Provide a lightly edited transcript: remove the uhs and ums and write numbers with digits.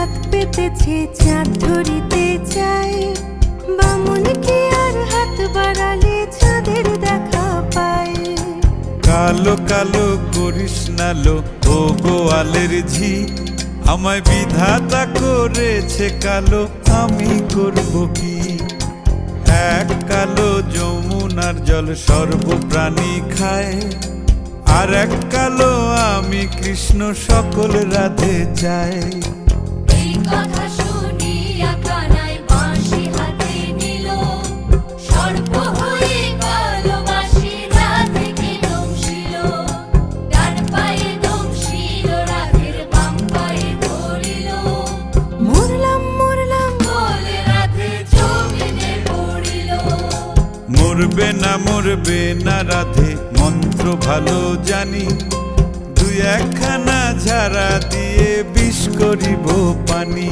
হাত পেতেছে চাঁদ ধরিতে চায়, বামুন কি আর হাত বাড়ালে চাঁদের দেখা পায়। কালো কালো করিস না লো ও গোয়ালের ঝি, আমায় বিধাতা করেছে কালো, আমি করব কি? এক কালো যমুনার জল সর্বপ্রাণী খায়, আর এক কালো আমি কৃষ্ণ সকল রাধে চাই। এই কথা শুনিয়া কানাই বাঁশি হাতে নিল, সর্প হয়ে কালো বাঁশি রাধেকে দংশিল। ডান পায়ে দংশিল, রাধের বাম পায়ে ধরিল। মরলাম মরলাম বলে রাধে জমিনে পড়িল। মরবে না রাধে মন্ত্র ভালো জানি, দুই একখানা ঝাড়া দিয়ে বিষ করিব পানি।